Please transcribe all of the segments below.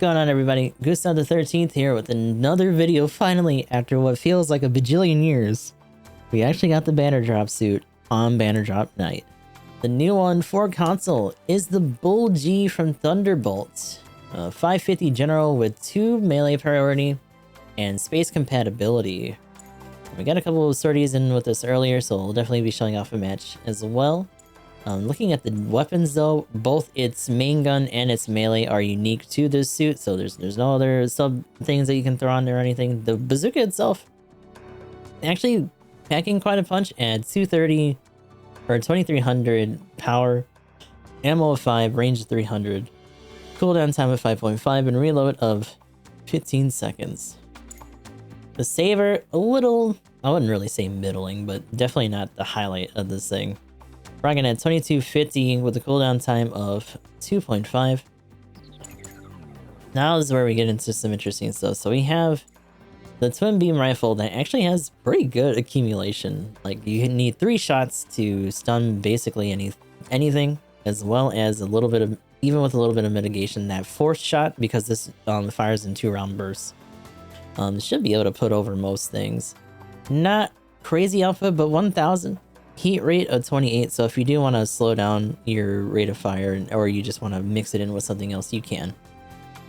going on, everybody? Gustav the 13th here with another video. Finally, after what feels like a bajillion years, we actually got the banner drop suit on banner drop night. The new one for console is the Bull G from Thunderbolt, 550 general with 2 melee priority and space compatibility. We got a couple of sorties in with this earlier, so we'll definitely be showing off a match as well. Looking at the weapons though, both its main gun and its melee are unique to this suit, so there's no other sub things that you can throw on there or anything. The bazooka itself actually packing quite a punch at 230 or 2300 power, ammo of 5, range of 300, cooldown time of 5.5, and reload of 15 seconds. The saber, a little, I wouldn't really say middling, but definitely not the highlight of this thing. Rocking at 2250 with a cooldown time of 2.5. Now this is where we get into some interesting stuff. So we have the twin beam rifle that actually has pretty good accumulation. Like you need 3 shots to stun basically anything, as well as a little bit of, even with a little bit of mitigation, that 4th shot, because this fires in 2-round bursts. Should be able to put over most things. Not crazy output, but 1000. Heat rate of 28, so if you do want to slow down your rate of fire, or you just want to mix it in with something else, you can.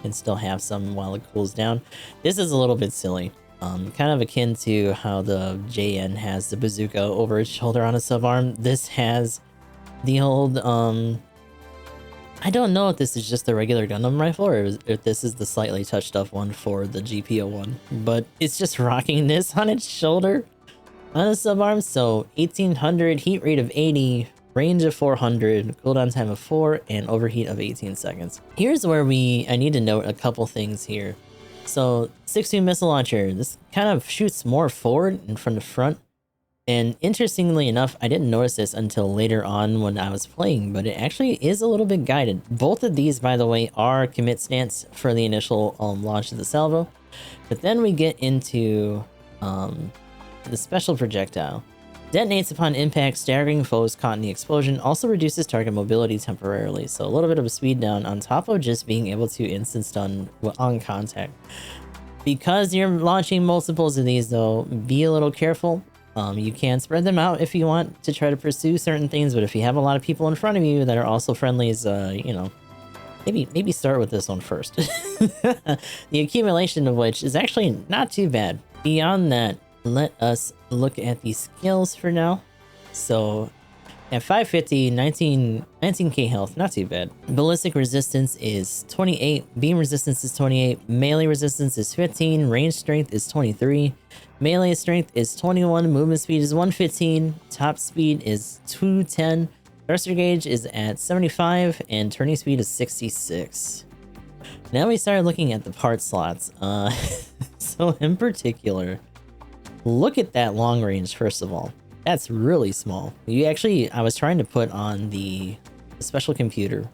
And still have some while it cools down. This is a little bit silly. Kind of akin to how the JN has the bazooka over its shoulder on a subarm. This has the old, I don't know if this is just the regular Gundam rifle, or if this is the slightly touched up one for the GBO1. But it's just rocking this on its shoulder on a subarm, so 1800, heat rate of 80, range of 400, cooldown time of 4, and overheat of 18 seconds. Here's where I need to note a couple things here. So 6.2 missile launcher, this kind of shoots more forward and from the front. And interestingly enough, I didn't notice this until later on when I was playing, but it actually is a little bit guided. Both of these, by the way, are commit stance for the initial launch of the salvo. But then we get into the special projectile. Detonates upon impact, staggering foes caught in the explosion, also reduces target mobility temporarily, so a little bit of a speed down on top of just being able to instant stun on contact. Because you're launching multiples of these though, be a little careful. You can spread them out if you want to try to pursue certain things, but if you have a lot of people in front of you that are also friendlies, you know, maybe start with this one first. The accumulation of which is actually not too bad. Beyond that, let us look at the skills for now. So at 550, 19k health, not too bad. Ballistic resistance is 28, beam resistance is 28, melee resistance is 15, range strength is 23, melee strength is 21, movement speed is 115, top speed is 210, thruster gauge is at 75, and turning speed is 66. Now we start looking at the part slots. So in particular, look at that long range, first of all. That's really small. I was trying to put on the special computer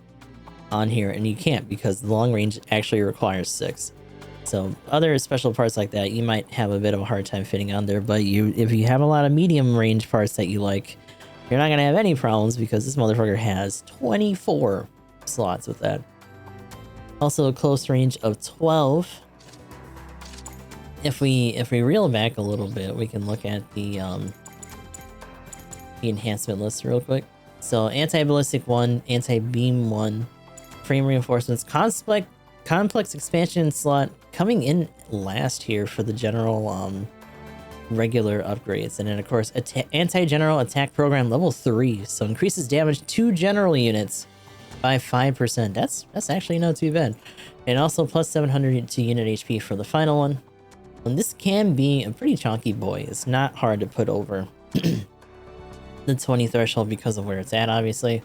on here, and you can't because the long range actually requires 6. So other special parts like that, you might have a bit of a hard time fitting on there, but if you have a lot of medium range parts that you like, you're not going to have any problems because this motherfucker has 24 slots with that. Also a close range of 12. If we reel back a little bit, we can look at the enhancement list real quick. So anti-ballistic 1, anti-beam 1, frame reinforcements, complex expansion slot coming in last here for the general regular upgrades, and then of course anti-general attack program level 3, so increases damage to general units by 5%. That's actually not too bad, and also plus 700 to unit HP for the final one. And this can be a pretty chunky boy. It's not hard to put over the 20 threshold because of where it's at, obviously.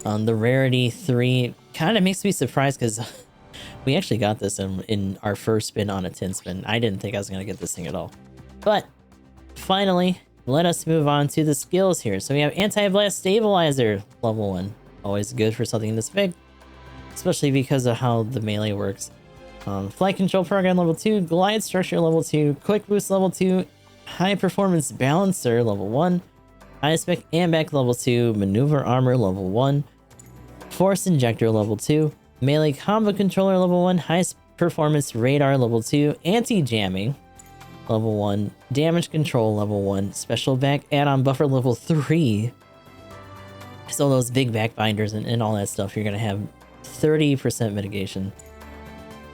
The rarity 3 kind of makes me surprised because we actually got this in our first spin on a 10 spin. I didn't think I was going to get this thing at all. But finally, let us move on to the skills here. So we have anti-blast stabilizer level 1. Always good for something this big, especially because of how the melee works. Flight control program level 2, glide structure level 2, quick boost level 2, high performance balancer level 1, high spec ambac level 2, maneuver armor level 1, force injector level 2, Melee combo controller level 1, highest performance radar level 2, anti-jamming level 1, damage control level 1, special back add-on buffer level 3. So those big back binders and all that stuff, you're gonna have 30% mitigation.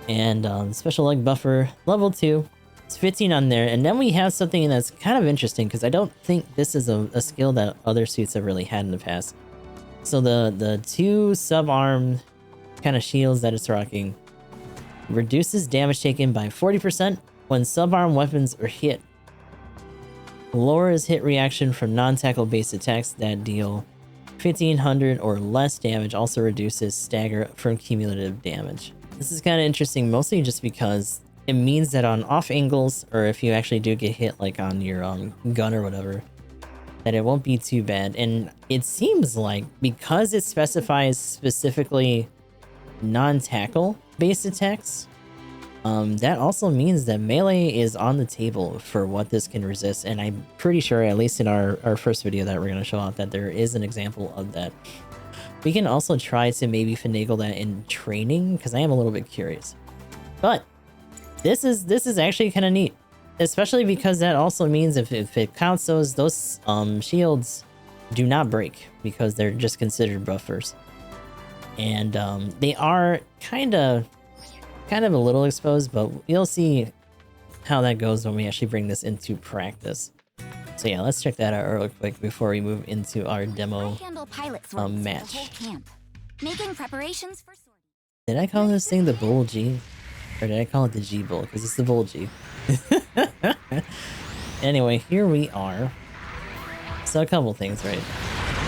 And special leg buffer level 2. It's 15 on there. And then we have something that's kind of interesting because I don't think this is a skill that other suits have really had in the past. So the 2 sub-arm kind of shields that it's rocking reduces damage taken by 40% when sub-arm weapons are hit. Lowers hit reaction from non-tackle based attacks that deal 1500 or less damage. Also reduces stagger from cumulative damage. This is kind of interesting, mostly just because it means that on off angles, or if you actually do get hit like on your gun or whatever, that it won't be too bad. And it seems like because it specifies specifically non-tackle based attacks, that also means that melee is on the table for what this can resist. And I'm pretty sure, at least in our first video that we're going to show off, that there is an example of that. We can also try to maybe finagle that in training, because I am a little bit curious. But this is actually kind of neat, especially because that also means if it counts those shields do not break because they're just considered buffers. And they are kind of a little exposed, but you'll see how that goes when we actually bring this into practice. So yeah, let's check that out real quick before we move into our demo match. Making preparations for sortie. Did I call this thing the Bull G? Or did I call it the G Bull? Because it's the Bull G. Anyway, here we are. So a couple things, right?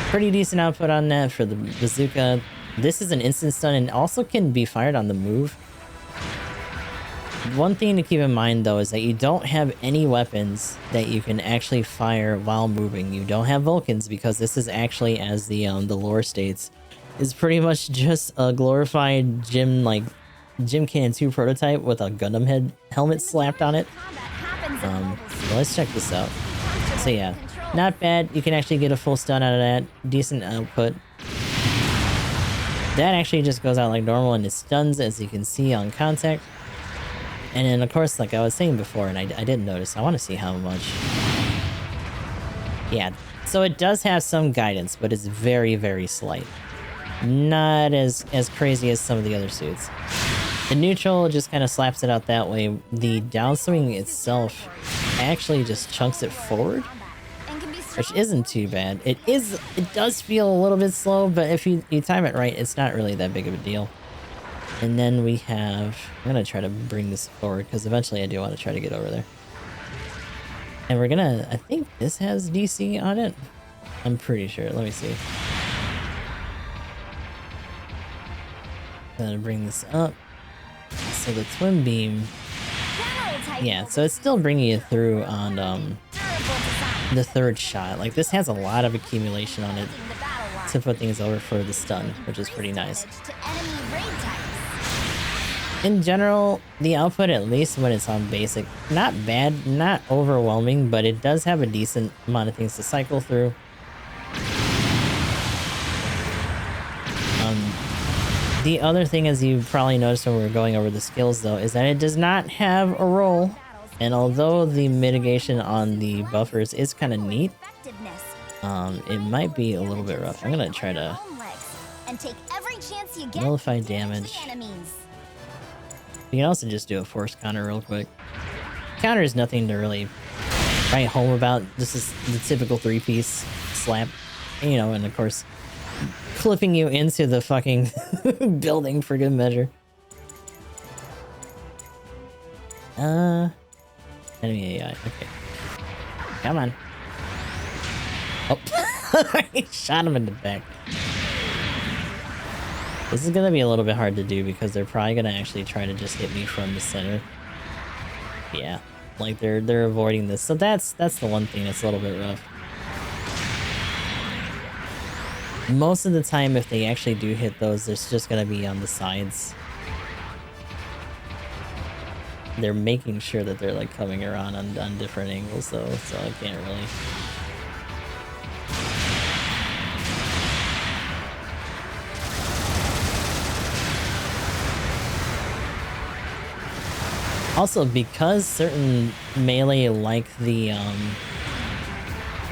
Pretty decent output on that for the bazooka. This is an instant stun and also can be fired on the move. One thing to keep in mind though is that you don't have any weapons that you can actually fire while moving. You don't have Vulcans because this is actually, as the lore states, is pretty much just a glorified Gym Cannon 2 prototype with a Gundam head helmet slapped on it. So let's check this out. So yeah, not bad. You can actually get a full stun out of that. Decent output. That actually just goes out like normal and it stuns, as you can see on contact. And then of course, like I was saying before, and I didn't notice, I want to see how much. Yeah, so it does have some guidance, but it's very, very slight. Not as crazy as some of the other suits. The neutral just kind of slaps it out that way. The downswing itself actually just chunks it forward, which isn't too bad. It does feel a little bit slow, but if you time it right, it's not really that big of a deal. And then we have, I'm gonna try to bring this forward because eventually I do want to try to get over there. And we're gonna, I think this has DC on it. I'm pretty sure. Let me see. Gonna bring this up. So the twin beam, yeah, so it's still bringing you through on the third shot. Like this has a lot of accumulation on it to put things over for the stun, which is pretty nice. In general, the output, at least when it's on basic, not bad, not overwhelming, but it does have a decent amount of things to cycle through. The other thing, as you probably noticed when we were going over the skills though, is that it does not have a roll. And although the mitigation on the buffers is kind of neat, it might be a little bit rough. I'm gonna try to nullify damage. You can also just do a force counter real quick. Counter is nothing to really write home about. This is the typical 3-piece slap, you know, and of course, clipping you into the fucking building for good measure. Enemy AI, okay. Come on. Oh, I shot him in the back. This is gonna be a little bit hard to do because they're probably gonna actually try to just hit me from the center. Yeah, like they're avoiding this. So that's the one thing that's a little bit rough. Most of the time, if they actually do hit those, it's just gonna be on the sides. They're making sure that they're like coming around on different angles though, so I can't really. Also, because certain melee like the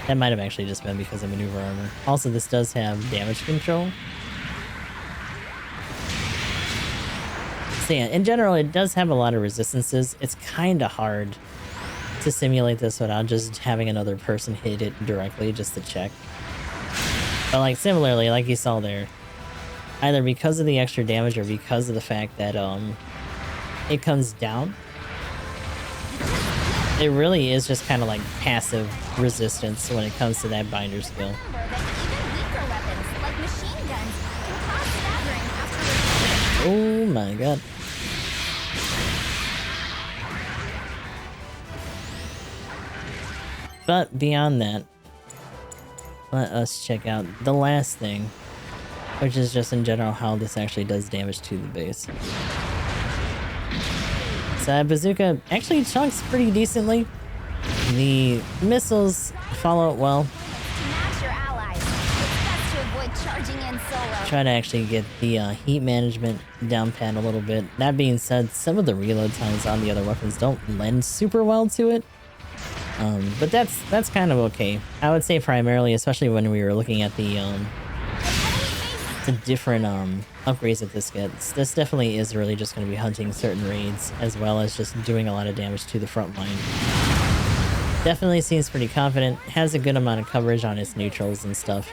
that might have actually just been because of maneuver armor. Also, this does have damage control. So yeah, in general, it does have a lot of resistances. It's kind of hard to simulate this without just having another person hit it directly just to check. But like similarly, like you saw there, either because of the extra damage or because of the fact that it comes down, it really is just kind of like passive resistance when it comes to that binder skill. Oh my god. But beyond that, let us check out the last thing, which is just in general how this actually does damage to the base. So that bazooka actually chunks pretty decently. The missiles follow it well. Try to actually get the heat management down pat a little bit. That being said, some of the reload times on the other weapons don't lend super well to it. But that's kind of okay. I would say primarily, especially when we were looking at the different upgrades that this gets. This definitely is really just going to be hunting certain raids, as well as just doing a lot of damage to the front line. Definitely seems pretty confident, has a good amount of coverage on its neutrals and stuff.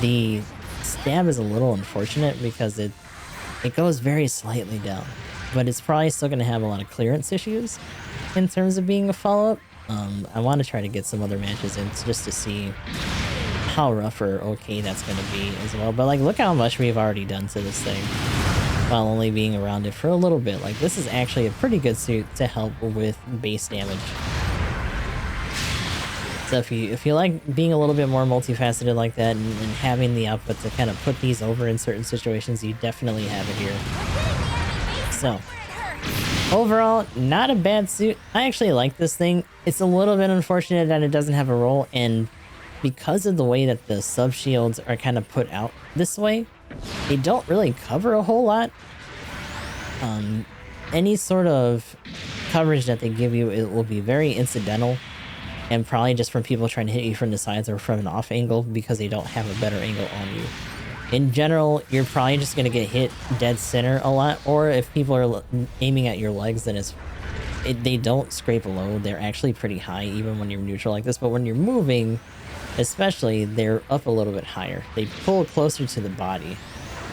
The stab is a little unfortunate because it goes very slightly down, but it's probably still going to have a lot of clearance issues in terms of being a follow-up. I want to try to get some other matches in just to see how rough or okay that's going to be as well. But like, look how much we've already done to this thing while only being around it for a little bit. Like, this is actually a pretty good suit to help with base damage. So if you like being a little bit more multifaceted like that and having the output to kind of put these over in certain situations, you definitely have it here. So overall, not a bad suit. I actually like this thing. It's a little bit unfortunate that it doesn't have a roll, and because of the way that the sub shields are kind of put out this way, they don't really cover a whole lot. Any sort of coverage that they give you, it will be very incidental, and probably just from people trying to hit you from the sides or from an off angle because they don't have a better angle on you. In general, you're probably just going to get hit dead center a lot, or if people are aiming at your legs, then they don't scrape low. They're actually pretty high even when you're neutral like this, but when you're moving, especially, they're up a little bit higher. They pull closer to the body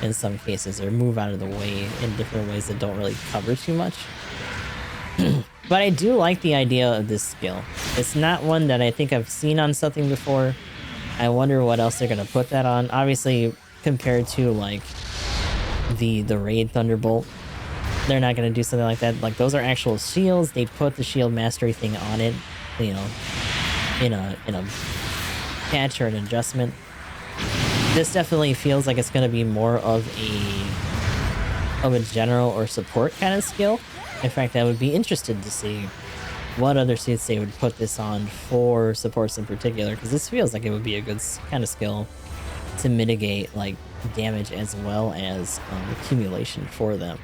in some cases, or move out of the way in different ways that don't really cover too much. But I do like the idea of this skill. It's not one that I think I've seen on something before. I wonder what else they're going to put that on. Obviously, compared to like the raid Thunderbolt, they're not going to do something like that. Like, those are actual shields. They put the shield mastery thing on it, you know, in a patch or an adjustment. This definitely feels like it's going to be more of a general or support kind of skill. In fact, I would be interested to see what other suits they would put this on for supports in particular, because this feels like it would be a good kind of skill to mitigate like damage as well as accumulation for them.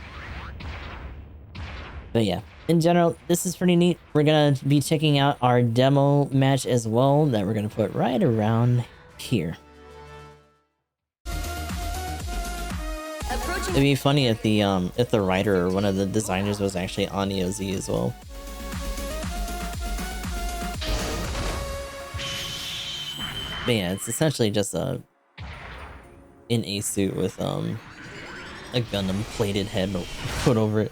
But yeah, in general, this is pretty neat. We're gonna be checking out our demo match as well that we're gonna put right around here. It'd be funny if the writer or one of the designers was actually on EOZ as well. But yeah, it's essentially just an A suit with a Gundam plated head put over it.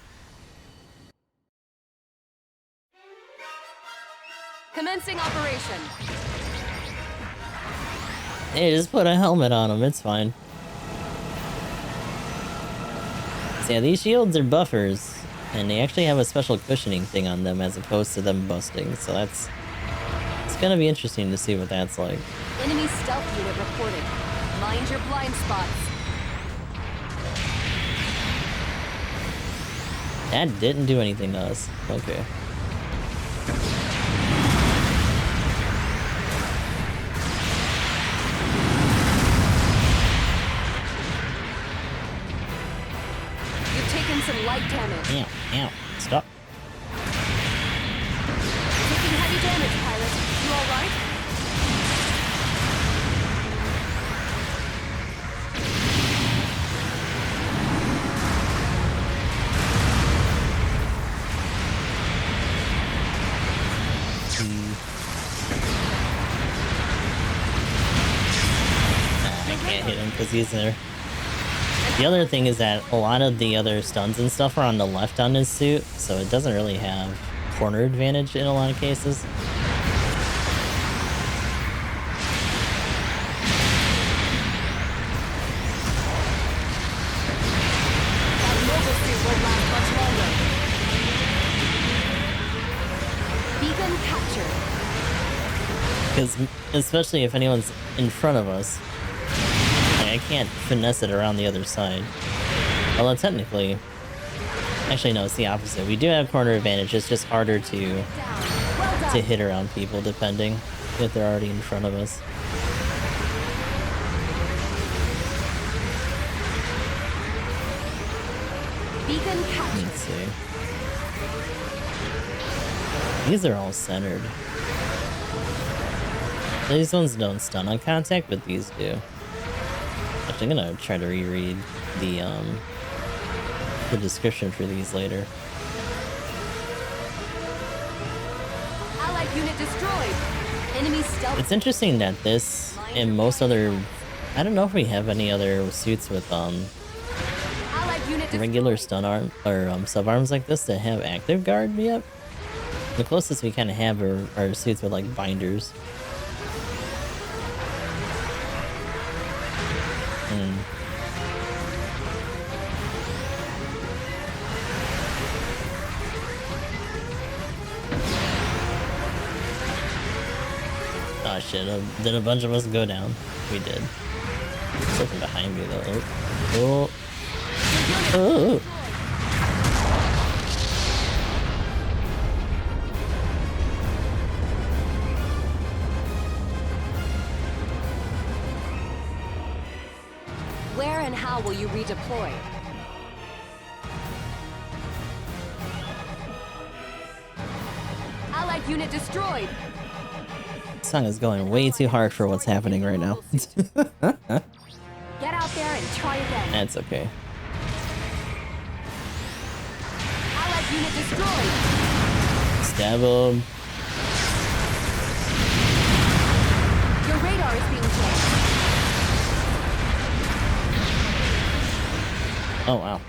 Commencing operation. Hey, just put a helmet on him, it's fine. So yeah, these shields are buffers, and they actually have a special cushioning thing on them as opposed to them busting, so it's gonna be interesting to see what that's like. Enemy stealth unit reported. Mind your blind spots. That didn't do anything to us. Okay. You've taken some light damage. Ow, ow, stop. damage, pilot. You alright? I can't hit him because he's there. The other thing is that a lot of the other stuns and stuff are on the left on his suit, so it doesn't really have corner advantage in a lot of cases. That mobile suit won't last much longer. Beacon captured. Because, especially if anyone's in front of us, I can't finesse it around the other side. Although technically, actually no, it's the opposite. We do have corner advantage, it's just harder to hit around people depending if they're already in front of us. Beacon captured. Let's see. These are all centered. These ones don't stun on contact, but these do. Actually, I'm gonna try to reread the description for these later. Allied unit destroyed. Enemy stealth. It's interesting that this and most other, I don't know if we have any other suits with Allied unit regular destroyed. stun arm or sub arms like this that have active guard yet. The closest we kind of have are suits with like binders. Oh shit, did a bunch of us go down? We did. Something behind me though. Oh. Oh. Where and how will you redeploy? Allied unit destroyed. This song is going way too hard for what's happening right now. Get out there and try again. That's okay. Allied unit destroyed. Stab him. Your radar is being checked. Oh wow.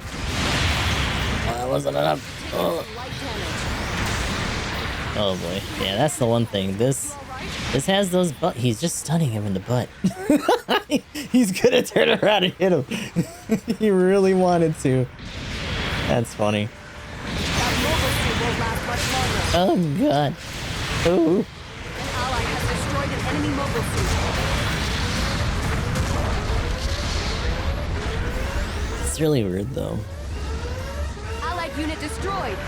Oh, that wasn't enough. Oh. Light damage. Oh boy. Yeah, that's the one thing. This has those butt. He's just stunning him in the butt. He's gonna turn around and hit him. He really wanted to. That's funny. That mobile suit won't last much longer. Oh god. Oh. An ally has destroyed an enemy mobile suit. It's really weird though, Allied unit destroyed.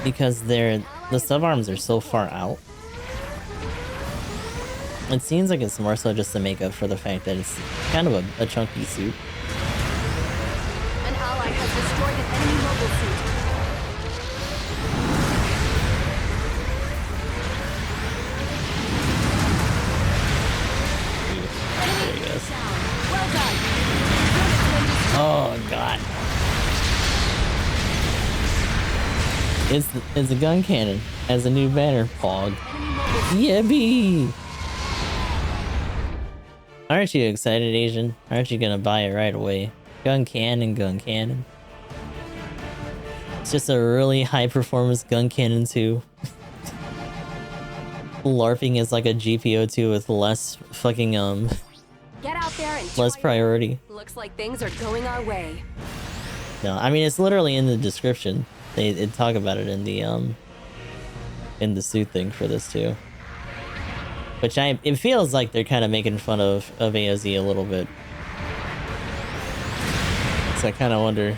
because the sub arms are so far out. It seems like it's more so just to make up for the fact that it's kind of a chunky suit. An ally has destroyed an enemy mobile suit. There he goes. Down. Well done. Oh god. It's a gun cannon as a new banner. Pog. Enemy mobile suit. Yippee! Aren't you excited, Asian? Aren't you gonna buy it right away? Gun cannon, gun cannon. It's just a really high performance gun cannon too. LARPing is like a GBO2 with less fucking Get out there and less try priority. it. Looks like things are going our way. No, I mean it's literally in the description. They talk about it in the suit thing for this too. Which it feels like they're kind of making fun of AOZ a little bit. So I kind of wonder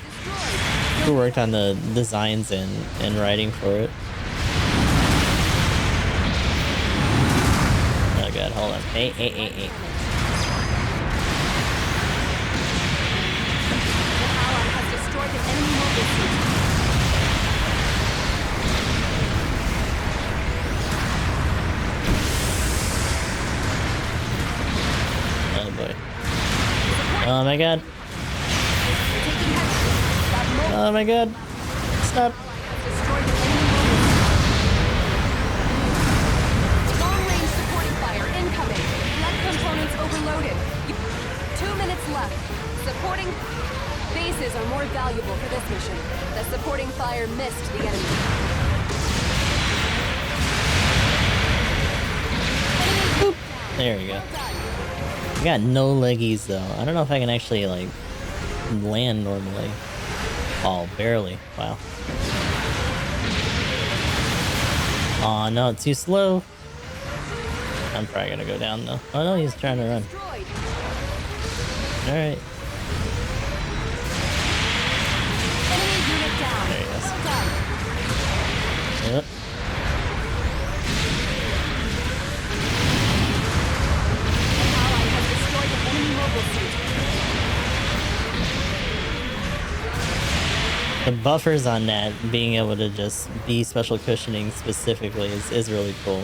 who worked on the designs and writing for it. Oh god, hold on. Hey. An ally has destroyed an enemy mobile suit. Oh my god. Oh my god. Stop. Destroyed an enemy mobile suit. Long-range supporting fire incoming. Left components overloaded. 2 minutes left. Supporting bases are more valuable for this mission. The supporting fire missed the enemy. Boop. There we go. I got no leggies though. I don't know if I can actually like land normally. Oh, barely. Wow. Oh no, too slow. I'm probably gonna go down though. Oh no, he's trying to run. Alright. Enemy unit down. There he goes. Well done. Yep. An ally has destroyed an enemy mobile suit. The buffers on that, being able to just be special cushioning specifically is really cool.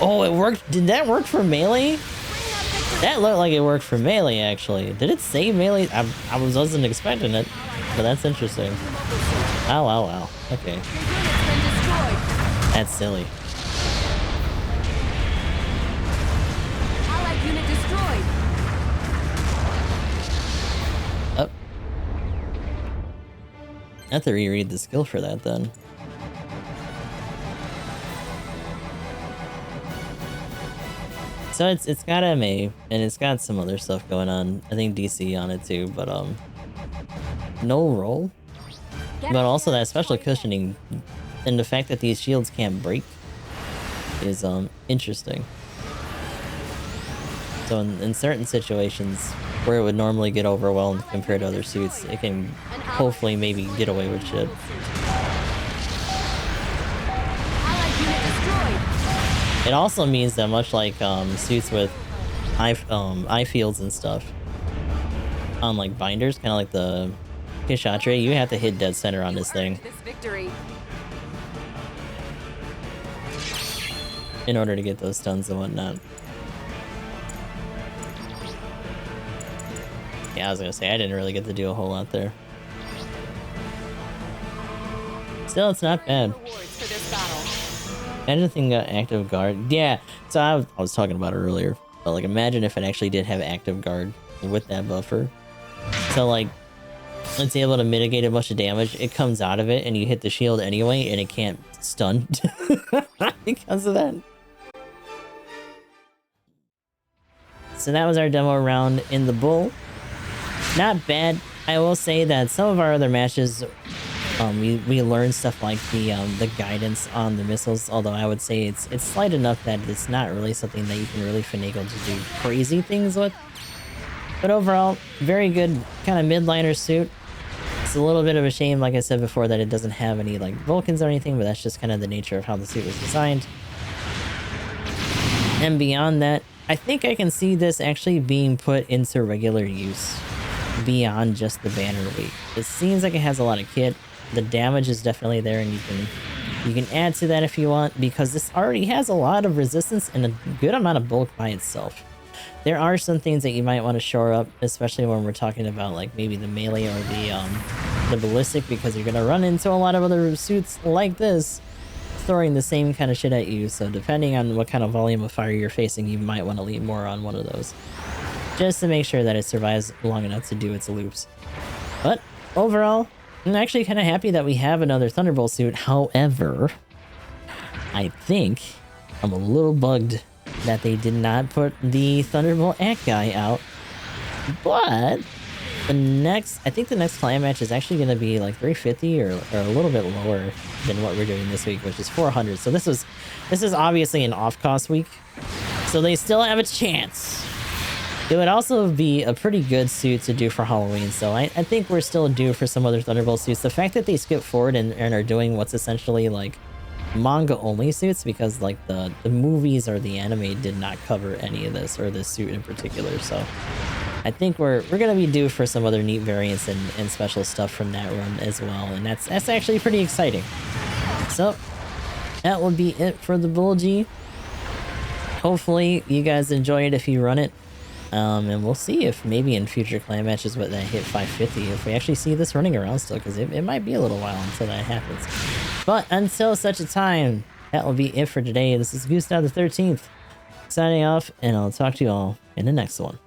Oh, it worked. Did that work for melee? That looked like it worked for melee, actually. Did it say melee? I wasn't expecting it, but that's interesting. Ow, ow, ow. Okay. Your unit's been destroyed. That's silly. Allied unit destroyed. Oh. I have to reread the skill for that then. So it's got MA and it's got some other stuff going on. I think DC on it too, but no roll. But also that special cushioning and the fact that these shields can't break is interesting. So in certain situations where it would normally get overwhelmed compared to other suits, it can hopefully maybe get away with shit. Allied unit destroyed. It also means that much like suits with eye fields and stuff on like binders, kind of like the Kishatre, you have to hit dead center on this thing This victory. in order to get those stuns and whatnot. Yeah, I was gonna say, I didn't really get to do a whole lot there. Still, it's not bad. Rewards for this battle. Imagine if it got active guard. Yeah, so I was talking about it earlier. But like, imagine if it actually did have active guard with that buffer. So like, it's able to mitigate a bunch of damage. It comes out of it and you hit the shield anyway and it can't stun because of that. So that was our demo round in the bull. Not bad. I will say that some of our other matches, we learned stuff like the guidance on the missiles. Although I would say it's slight enough that it's not really something that you can really finagle to do crazy things with. But overall, very good kind of midliner suit. It's a little bit of a shame, like I said before, that it doesn't have any like Vulcans or anything, but that's just kind of the nature of how the suit was designed. And beyond that, I think I can see this actually being put into regular use beyond just the banner weight. It seems like it has a lot of kit. The damage is definitely there, and you can add to that if you want, because this already has a lot of resistance and a good amount of bulk by itself. There are some things that you might want to shore up, especially when we're talking about like maybe the melee or the ballistic, because you're gonna run into a lot of other suits like this throwing the same kind of shit at you. So depending on what kind of volume of fire you're facing, you might want to lean more on one of those, just to make sure that it survives long enough to do its loops. But overall, I'm actually kind of happy that we have another Thunderbolt suit. However, I think I'm a little bugged that they did not put the Thunderbolt Act guy out. But I think the next clan match is actually going to be like 350 or a little bit lower than what we're doing this week, which is 400. So this is obviously an off-cost week, so they still have a chance. It would also be a pretty good suit to do for Halloween, so I think we're still due for some other Thunderbolt suits. The fact that they skipped forward and are doing what's essentially like manga only suits, because like the movies or the anime did not cover any of this, or this suit in particular, so I think we're gonna be due for some other neat variants and special stuff from that run as well, and that's actually pretty exciting. So that will be it for the Bull G. hopefully you guys enjoy it if you run it. And we'll see if maybe in future clan matches when they hit 550, if we actually see this running around still, because it might be a little while until that happens. But until such a time, that will be it for today. This is Gustav the 13th, signing off, and I'll talk to you all in the next one.